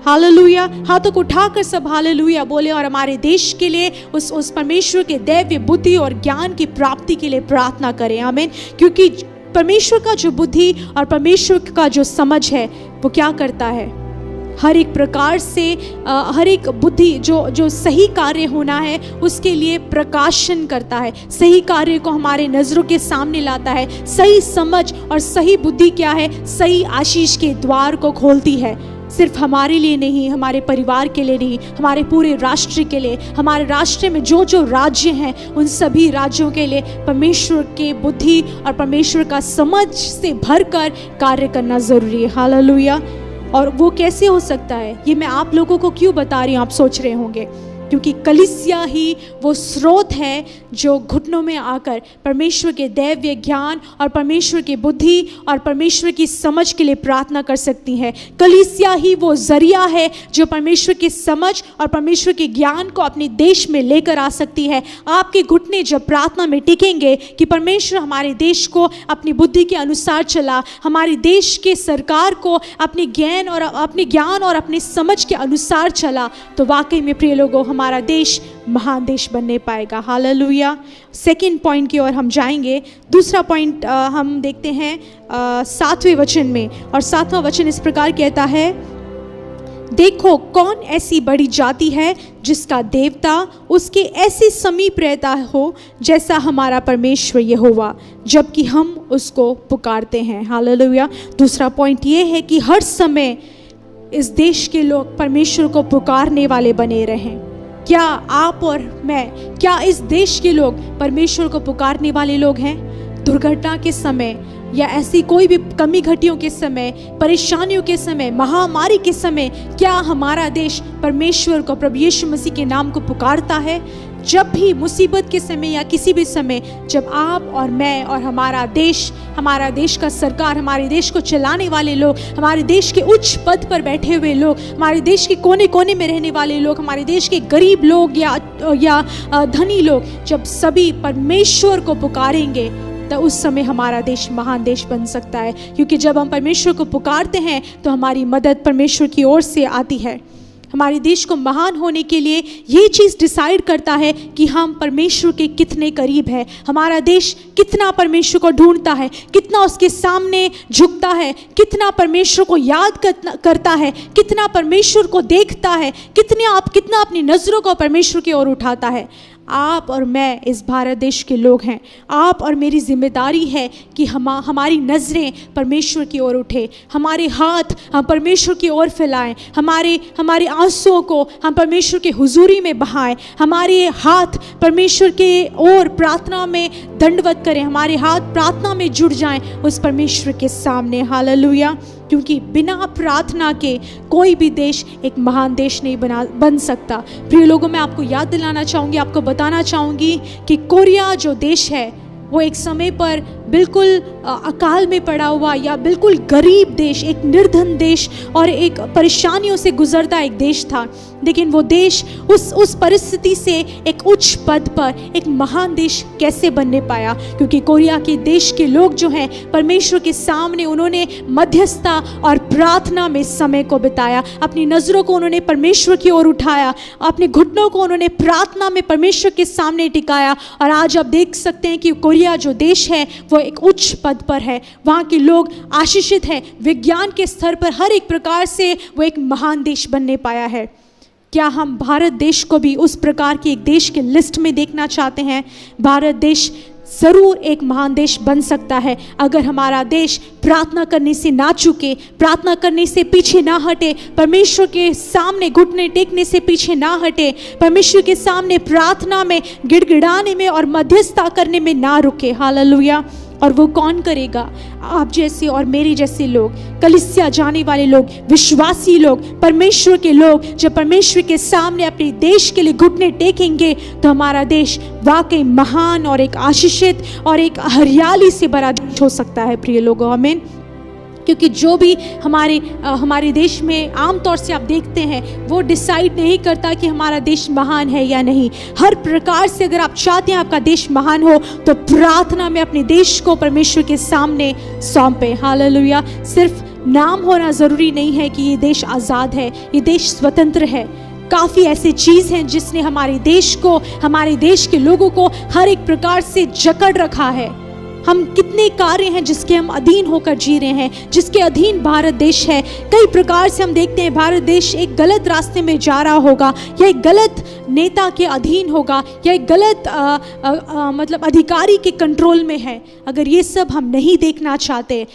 हालेलुया। हाथों को उठाकर सब हालेलुया बोले और हमारे देश के लिए उस परमेश्वर के दैवीय बुद्धि और ज्ञान की प्राप्ति के लिए प्रार्थना करें। आमीन। क्योंकि परमेश्वर का जो बुद्धि और परमेश्वर का जो समझ है वो क्या करता है, हर एक प्रकार से हर एक बुद्धि जो सही कार्य होना है उसके लिए प्रकाशन करता है, सही कार्य को हमारे नज़रों के सामने लाता है। सही समझ और सही बुद्धि क्या है? सही आशीष के द्वार को खोलती है। सिर्फ हमारे लिए नहीं, हमारे परिवार के लिए नहीं, हमारे पूरे राष्ट्र के लिए, हमारे राष्ट्र में जो राज्य हैं उन सभी राज्यों के लिए परमेश्वर के बुद्धि और परमेश्वर का समझ से भरकर कार्य करना ज़रूरी है। हालेलुया। और वो कैसे हो सकता है, ये मैं आप लोगों को क्यों बता रही हूँ, आप सोच रहे होंगे, क्योंकि कलीसिया ही वो स्रोत है जो घुटनों में आकर परमेश्वर के दैवीय ज्ञान और परमेश्वर की बुद्धि और परमेश्वर की समझ के लिए प्रार्थना कर सकती है। कलीसिया ही वो जरिया है जो परमेश्वर की समझ और परमेश्वर के ज्ञान को अपने देश में लेकर आ सकती है। आपके घुटने जब प्रार्थना में टिकेंगे कि परमेश्वर हमारे देश को अपनी बुद्धि के अनुसार चला, हमारे देश के सरकार को अपने ज्ञान और अपने समझ के अनुसार चला, तो वाकई में प्रिय लोगों हमारा देश महान देश बनने पाएगा। हालेलुया। सेकंड पॉइंट की ओर हम जाएंगे। दूसरा पॉइंट हम देखते हैं 7वें वचन में, और 7वां वचन इस प्रकार कहता है, देखो कौन ऐसी बड़ी जाति है जिसका देवता उसके ऐसे समीप रहता हो जैसा हमारा परमेश्वर यहोवा, जबकि हम उसको पुकारते हैं। हालेलुया। दूसरा पॉइंट ये है कि हर समय इस देश के लोग परमेश्वर को पुकारने वाले बने रहें। क्या आप और मैं, क्या इस देश के लोग परमेश्वर को पुकारने वाले लोग हैं? दुर्घटना के समय या ऐसी कोई भी कमी घटियों के समय, परेशानियों के समय, महामारी के समय, क्या हमारा देश परमेश्वर को, प्रभु यीशु मसीह के नाम को पुकारता है? जब भी मुसीबत के समय या किसी भी समय, जब आप और मैं और हमारा देश का सरकार, हमारे देश को चलाने वाले लोग, हमारे देश के उच्च पद पर बैठे हुए लोग, हमारे देश के कोने कोने में रहने वाले लोग, हमारे देश के गरीब लोग या धनी लोग, जब सभी परमेश्वर को पुकारेंगे तो उस समय हमारा देश महान देश बन सकता है। क्योंकि जब हम परमेश्वर को पुकारते हैं तो हमारी मदद परमेश्वर की ओर से आती है। हमारे देश को महान होने के लिए ये चीज़ डिसाइड करता है कि हम परमेश्वर के कितने करीब है, हमारा देश कितना परमेश्वर को ढूंढता है, कितना उसके सामने झुकता है, कितना परमेश्वर को याद करता है, कितना परमेश्वर को देखता है, कितना अपनी नज़रों को परमेश्वर की ओर उठाता है। आप और मैं इस भारत देश के लोग हैं। आप और मेरी जिम्मेदारी है कि हमारी नज़रें परमेश्वर की ओर उठे, हमारे हाथ हम परमेश्वर की ओर फैलाएं, हमारे आंसुओं को हम परमेश्वर के हुजूरी में बहाएं, हमारे हाथ परमेश्वर के ओर प्रार्थना में दंडवत करें, हमारे हाथ प्रार्थना में जुड़ जाएं उस परमेश्वर के सामने। हालेलुया। क्योंकि बिना प्रार्थना के कोई भी देश एक महान देश नहीं बन सकता। प्रिय लोगों, मैं आपको याद दिलाना चाहूँगी, आपको बताना चाहूँगी कि कोरिया जो देश है वो एक समय पर बिल्कुल अकाल में पड़ा हुआ या बिल्कुल गरीब देश, एक निर्धन देश और एक परेशानियों से गुजरता एक देश था। लेकिन वो देश उस परिस्थिति से एक उच्च पद पर एक महान देश कैसे बनने पाया? क्योंकि कोरिया के देश के लोग जो हैं परमेश्वर के सामने उन्होंने मध्यस्थता और प्रार्थना में समय को बिताया, अपनी नज़रों को उन्होंने परमेश्वर की ओर उठाया, अपने घुटनों को उन्होंने प्रार्थना में परमेश्वर के सामने टिकाया। और आज आप देख सकते हैं कि कोरिया जो देश है वो एक उच्च पद पर है, वहाँ के लोग आशीषित हैं, विज्ञान के स्तर पर हर एक प्रकार से वो एक महान देश बनने पाया है। क्या हम भारत देश को भी उस प्रकार के एक देश के लिस्ट में देखना चाहते हैं? भारत देश ज़रूर एक महान देश बन सकता है अगर हमारा देश प्रार्थना करने से ना चूके, प्रार्थना करने से पीछे ना हटे, परमेश्वर के सामने घुटने टेकने से पीछे ना हटे, परमेश्वर के सामने प्रार्थना में गिड़गिड़ाने में और मध्यस्थता करने में ना रुके। हालेलुया। और वो कौन करेगा? आप जैसे और मेरे जैसे लोग, कलीसिया जाने वाले लोग, विश्वासी लोग, परमेश्वर के लोग जब परमेश्वर के सामने अपने देश के लिए घुटने टेकेंगे तो हमारा देश वाकई महान और एक आशीषित और एक हरियाली से भरा देश हो सकता है। प्रिय लोगों, आमीन। क्योंकि जो भी हमारे देश में आमतौर से आप देखते हैं वो डिसाइड नहीं करता कि हमारा देश महान है या नहीं। हर प्रकार से अगर आप चाहते हैं आपका देश महान हो तो प्रार्थना में अपने देश को परमेश्वर के सामने सौंपे। हालेलुया। सिर्फ नाम होना ज़रूरी नहीं है कि ये देश आज़ाद है, ये देश स्वतंत्र है। काफ़ी ऐसी चीज़ हैं जिसने हमारे देश को, हमारे देश के लोगों को हर एक प्रकार से जकड़ रखा है। हम कितने कार्य हैं जिसके हम अधीन होकर जी रहे हैं, जिसके अधीन भारत देश है। कई प्रकार से हम देखते हैं भारत देश एक गलत रास्ते में जा रहा होगा या एक गलत नेता के अधीन होगा या एक गलत मतलब अधिकारी के कंट्रोल में है। अगर ये सब हम नहीं देखना चाहते,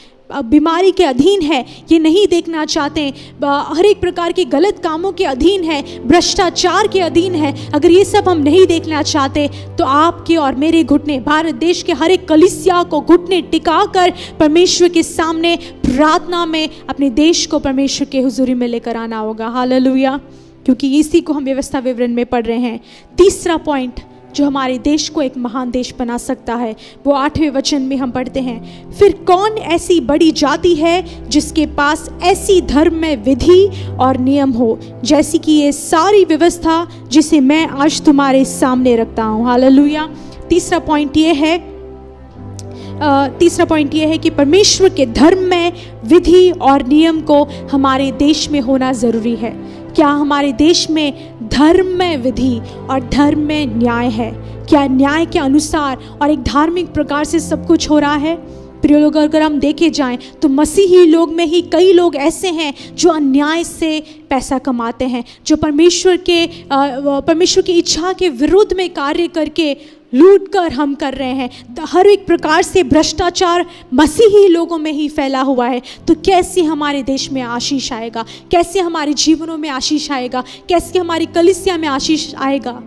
बीमारी के अधीन है, ये नहीं देखना चाहते, हर एक प्रकार के गलत कामों के अधीन है, भ्रष्टाचार के अधीन है, अगर ये सब हम नहीं देखना चाहते तो आपके और मेरे घुटने, भारत देश के हर एक कलीसिया को घुटने टिकाकर परमेश्वर के सामने प्रार्थना में अपने देश को परमेश्वर के हुजूरी में लेकर आना होगा। हालेलुया। क्योंकि इसी को हम व्यवस्था विवरण में पढ़ रहे हैं। तीसरा पॉइंट जो हमारे देश को एक महान देश बना सकता है वो 8वें वचन में हम पढ़ते हैं, फिर कौन ऐसी बड़ी जाति है जिसके पास ऐसी धर्म में विधि और नियम हो जैसी कि ये सारी व्यवस्था जिसे मैं आज तुम्हारे सामने रखता हूँ। हालेलुया। तीसरा पॉइंट ये है कि परमेश्वर के धर्म में विधि और नियम को हमारे देश में होना ज़रूरी है। क्या हमारे देश में धर्म में विधि और धर्म में न्याय है। क्या न्याय के अनुसार और एक धार्मिक प्रकार से सब कुछ हो रहा है? प्रिय लोग, अगर हम देखे जाएं तो मसीही लोग में ही कई लोग ऐसे हैं जो अन्याय से पैसा कमाते हैं, जो परमेश्वर की इच्छा के विरुद्ध में कार्य करके लूट कर हम कर रहे हैं। हर एक प्रकार से भ्रष्टाचार मसीही लोगों में ही फैला हुआ है। तो कैसे हमारे देश में आशीष आएगा? कैसे हमारे जीवनों में आशीष आएगा? कैसे हमारी कलीसिया में आशीष आएगा?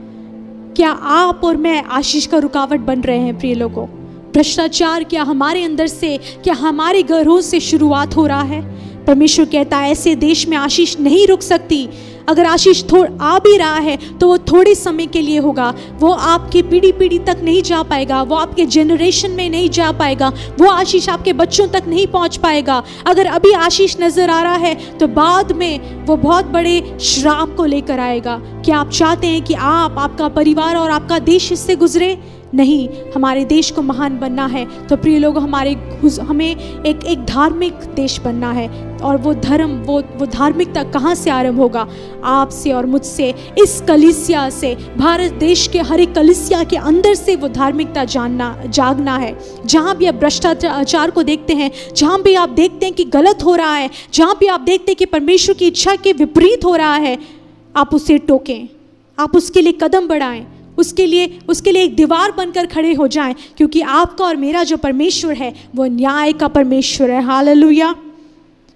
क्या आप और मैं आशीष का रुकावट बन रहे हैं? प्रिय लोगों, भ्रष्टाचार क्या हमारे अंदर से, क्या हमारे घरों से शुरुआत हो रहा है? परमेश्वर कहता है ऐसे देश में आशीष नहीं रुक सकती। अगर आशीष आ भी रहा है तो वो थोड़े समय के लिए होगा, वो आपकी पीढ़ी तक नहीं जा पाएगा, वो आपके जनरेशन में नहीं जा पाएगा, वो आशीष आपके बच्चों तक नहीं पहुंच पाएगा। अगर अभी आशीष नजर आ रहा है तो बाद में वो बहुत बड़े श्राप को लेकर आएगा। क्या आप चाहते हैं कि आपका परिवार और आपका देश इससे गुजरे? नहीं, हमारे देश को महान बनना है तो प्रिय लोग हमें एक धार्मिक देश बनना है। और वो धार्मिकता कहाँ से आरंभ होगा? आपसे और मुझसे, इस कलीसिया से, भारत देश के हर एक कलीसिया के अंदर से वो धार्मिकता जागना है। जहाँ भी आप भ्रष्टाचार को देखते हैं, जहाँ भी आप देखते हैं कि गलत हो रहा है, जहाँ भी आप देखते हैं कि परमेश्वर की इच्छा के विपरीत हो रहा है, आप उसे टोकें, आप उसके लिए कदम बढ़ाएं, उसके लिए एक दीवार बनकर खड़े हो जाएं, क्योंकि आपका और मेरा जो परमेश्वर है वो न्याय का परमेश्वर है। हालेलुया।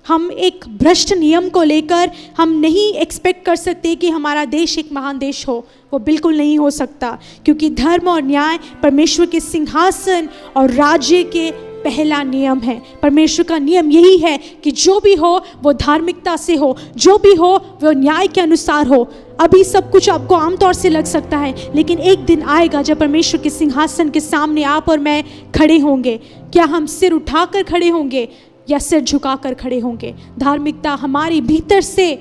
हम एक भ्रष्ट नियम को लेकर हम नहीं एक्सपेक्ट कर सकते कि हमारा देश एक महान देश हो। वो बिल्कुल नहीं हो सकता, क्योंकि धर्म और न्याय परमेश्वर के सिंहासन और राज्य के पहला नियम है। परमेश्वर का नियम यही है कि जो भी हो वो धार्मिकता से हो, जो भी हो वो न्याय के अनुसार हो। अभी सब कुछ आपको आमतौर से लग सकता है, लेकिन एक दिन आएगा जब परमेश्वर के सिंहासन के सामने आप और मैं खड़े होंगे। क्या हम सिर उठाकर खड़े होंगे या सिर झुकाकर खड़े होंगे? धार्मिकता हमारे भीतर से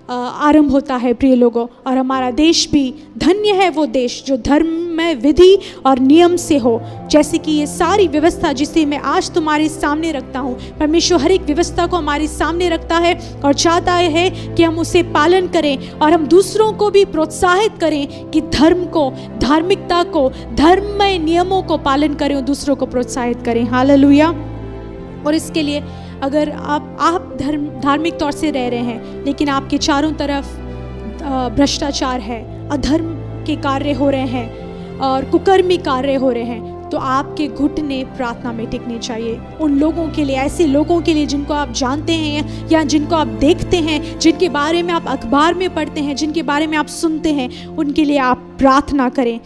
आरंभ होता है प्रिय लोगों, और हमारा देश भी धन्य है वो देश जो धर्म में विधि और नियम से हो। जैसे कि ये सारी व्यवस्था जिसे मैं आज तुम्हारे सामने रखता हूँ, परमेश्वर हर एक व्यवस्था को हमारे सामने रखता है और चाहता है कि हम उसे पालन करें और हम दूसरों को भी प्रोत्साहित करें कि धर्म को, धार्मिकता को, धर्म में नियमों को पालन करें और दूसरों को प्रोत्साहित करें। हालेलुया। और इसके लिए अगर आप धार्मिक तौर से रह रहे हैं लेकिन आपके चारों तरफ भ्रष्टाचार है, अधर्म के कार्य हो रहे हैं और कुकर्मी कार्य हो रहे हैं, तो आपके घुटने प्रार्थना में टिकने चाहिए। उन लोगों के लिए, ऐसे लोगों के लिए जिनको आप जानते हैं या जिनको आप देखते हैं, जिनके बारे में आप अखबार में पढ़ते हैं, जिनके बारे में आप सुनते हैं, उनके लिए आप प्रार्थना करें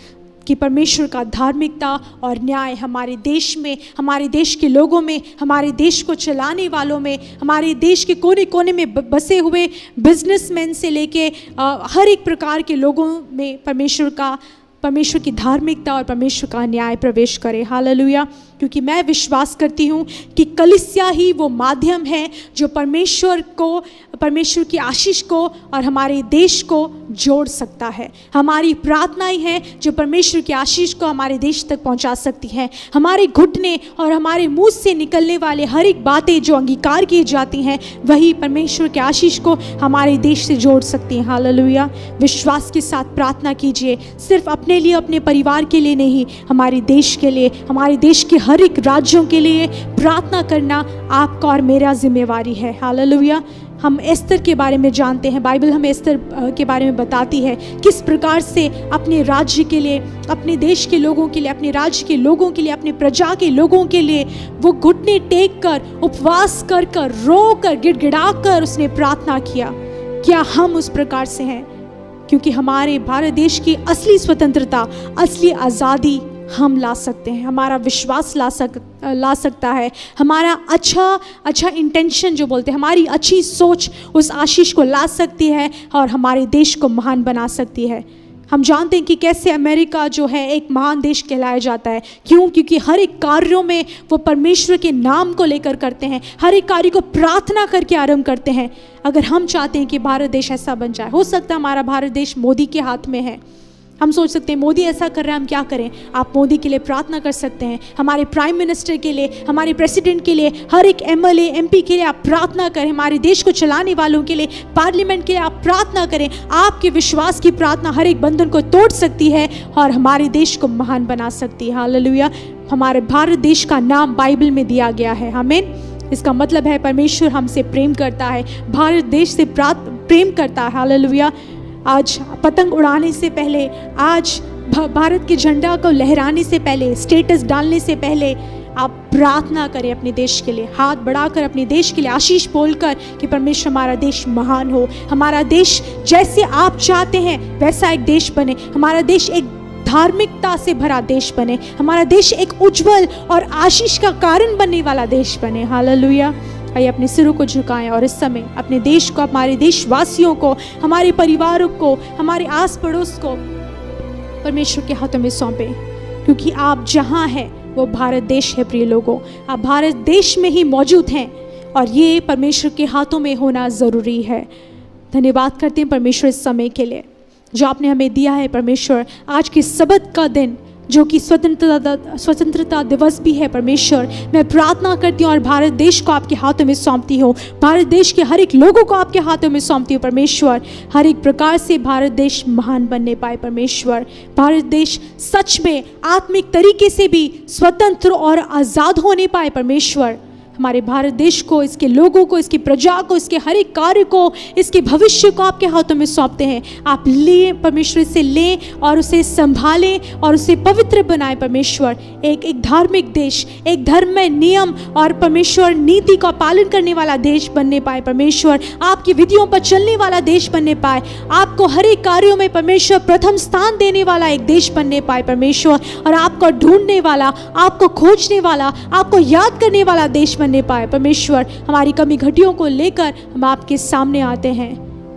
कि परमेश्वर का धार्मिकता और न्याय हमारे देश में, हमारे देश के लोगों में, हमारे देश को चलाने वालों में, हमारे देश के कोने कोने में बसे हुए बिजनेसमैन से लेके हर एक प्रकार के लोगों में परमेश्वर की धार्मिकता और परमेश्वर का न्याय प्रवेश करे। हालेलुया। क्योंकि मैं विश्वास करती हूँ कि कलीसिया ही वो माध्यम है जो परमेश्वर की आशीष को और हमारे देश को जोड़ सकता है। हमारी प्रार्थना ही है जो परमेश्वर की आशीष को हमारे देश तक पहुँचा सकती है। हमारे घुटने और हमारे मुँह से निकलने वाले हर एक बातें जो अंगीकार की जाती हैं, वही परमेश्वर के आशीष को हमारे देश से जोड़ सकती हैं। हालेलुया। विश्वास के साथ प्रार्थना कीजिए, सिर्फ अपने लिए, अपने परिवार के लिए नहीं, हमारे देश के लिए, हमारे देश के हर एक राज्यों के लिए प्रार्थना करना आपका और मेरा जिम्मेवारी है। हालेलुया। हम एस्तर के बारे में जानते हैं, बाइबल हमें एस्तर के बारे में बताती है किस प्रकार से अपने राज्य के लिए, अपने देश के लोगों के लिए, अपने राज्य के लोगों के लिए, अपने प्रजा के लोगों के लिए वो घुटने टेक कर, उपवास कर कर, रो कर, गिड़गिड़ा कर उसने प्रार्थना किया। क्या हम उस प्रकार से हैं? क्योंकि हमारे भारत देश की असली स्वतंत्रता, असली आज़ादी हम ला सकते हैं, हमारा विश्वास ला सकता है, हमारा अच्छा इंटेंशन जो बोलते हैं, हमारी अच्छी सोच उस आशीष को ला सकती है और हमारे देश को महान बना सकती है। हम जानते हैं कि कैसे अमेरिका जो है एक महान देश कहलाया जाता है। क्यों? क्योंकि हर एक कार्यों में वो परमेश्वर के नाम को लेकर करते हैं, हर एक कार्य को प्रार्थना करके आरंभ करते हैं। अगर हम चाहते हैं कि भारत देश ऐसा बन जाए, हो सकता है हमारा भारत देश मोदी के हाथ में है, हम सोच सकते हैं मोदी ऐसा कर रहा है, हम क्या करें। आप मोदी के लिए प्रार्थना कर सकते हैं, हमारे प्राइम मिनिस्टर के लिए, हमारे प्रेसिडेंट के लिए, हर एक एमएलए एमपी के लिए आप प्रार्थना करें, हमारे देश को चलाने वालों के लिए, पार्लियामेंट के लिए आप प्रार्थना करें। आपके विश्वास की प्रार्थना हर एक बंधन को तोड़ सकती है और हमारे देश को महान बना सकती है। हालेलुया। हमारे भारत देश का नाम बाइबल में दिया गया है। आमीन। इसका मतलब है परमेश्वर हमसे प्रेम करता है, भारत देश से प्रेम करता है। हालेलुया। आज पतंग उड़ाने से पहले, आज भारत के झंडा को लहराने से पहले, स्टेटस डालने से पहले आप प्रार्थना करें अपने देश के लिए, हाथ बढ़ाकर अपने देश के लिए आशीष बोलकर कि परमेश्वर हमारा देश महान हो, हमारा देश जैसे आप चाहते हैं वैसा एक देश बने, हमारा देश एक धार्मिकता से भरा देश बने, हमारा देश एक उज्जवल और आशीष का कारण बनने वाला देश बने। हालेलुया। आइए अपने सिरों को झुकाएं और इस समय अपने देश को, हमारे देशवासियों को, हमारे परिवारों को, हमारे आस पड़ोस को परमेश्वर के हाथों में सौंपें, क्योंकि आप जहां हैं वो भारत देश है। प्रिय लोगों, आप भारत देश में ही मौजूद हैं और ये परमेश्वर के हाथों में होना ज़रूरी है। धन्यवाद करते हैं परमेश्वर इस समय के लिए जो आपने हमें दिया है। परमेश्वर आज के सबत का दिन जो कि स्वतंत्रता दिवस भी है, परमेश्वर मैं प्रार्थना करती हूँ और भारत देश को आपके हाथों में सौंपती हूँ, भारत देश के हर एक लोगों को आपके हाथों में सौंपती हूँ। परमेश्वर हर एक प्रकार से भारत देश महान बनने पाए। परमेश्वर भारत देश सच में आत्मिक तरीके से भी स्वतंत्र और आज़ाद होने पाए। परमेश्वर हमारे भारत देश को, इसके लोगों को, इसकी प्रजा को, इसके हर एक कार्य को, इसके भविष्य को आपके हाथों में सौंपते हैं। आप लें परमेश्वर, से लें और उसे संभालें और उसे पवित्र बनाएं। परमेश्वर एक धार्मिक देश, एक धर्म में नियम और परमेश्वर नीति का पालन करने वाला देश बनने पाए। परमेश्वर आपकी विधियों पर चलने वाला देश बनने पाए, आपको हर एक कार्यों में परमेश्वर प्रथम स्थान देने वाला एक देश बनने पाए। परमेश्वर और आपको ढूंढने वाला, आपको खोजने वाला, आपको याद करने वाला देश बनने पाए। परमेश्वर हमारी कमी घटियों को लेकर हम आपके सामने आते हैं,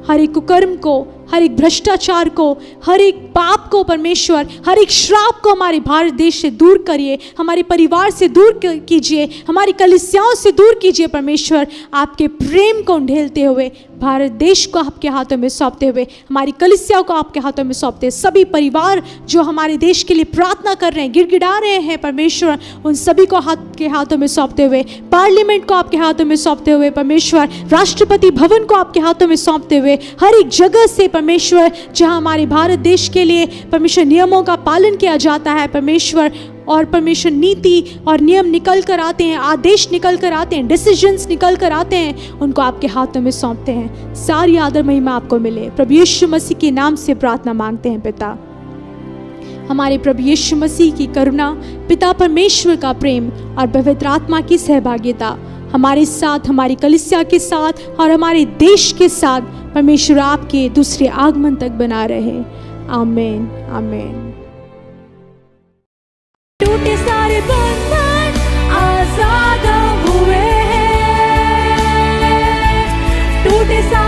हर एक कुकर्म को, हर एक भ्रष्टाचार को, हर एक पाप को, परमेश्वर हर एक श्राप को हमारे भारत देश से दूर करिए, हमारे परिवार से दूर कीजिए, हमारी कलीसियाओं से दूर कीजिए। परमेश्वर आपके प्रेम को ढेलते हुए भारत देश को आपके हाथों में सौंपते हुए, हमारी कलीसियाओं को आपके हाथों में सौंपते, सभी परिवार जो हमारे देश के लिए प्रार्थना कर रहे हैं, गिड़गिड़ा रहे हैं, परमेश्वर उन सभी को आपके हाथों में सौंपते हुए, पार्लियामेंट को आपके हाथों में सौंपते हुए, परमेश्वर राष्ट्रपति भवन को आपके हाथों में सौंपते हुए, हर एक जगह से परमेश्वर जहां हमारे भारत देश के लिए परमेश्वर नियमों का पालन किया जाता है, परमेश्वर और परमेश्वर नीति और नियम निकल कर आते हैं, आदेश निकल कर आते हैं, डिसीजंस निकल कर आते हैं, उनको आपके हाथों में सौंपते हैं। सारी आदर महिमा आपको मिले। प्रभु यीशु मसीह के नाम से प्रार्थना मांगते हैं पिता। हमारे प्रभु यीशु मसीह की करुणा, पिता परमेश्वर का प्रेम और पवित्र आत्मा की सहभागिता हमारे साथ, हमारी कलीसिया के साथ और हमारे देश के साथ परमेश्वर आपके दूसरे आगमन तक बना रहे। आमीन आमीन। टूटे सारे बंधन आजाद हुए हैं, टूटे सारे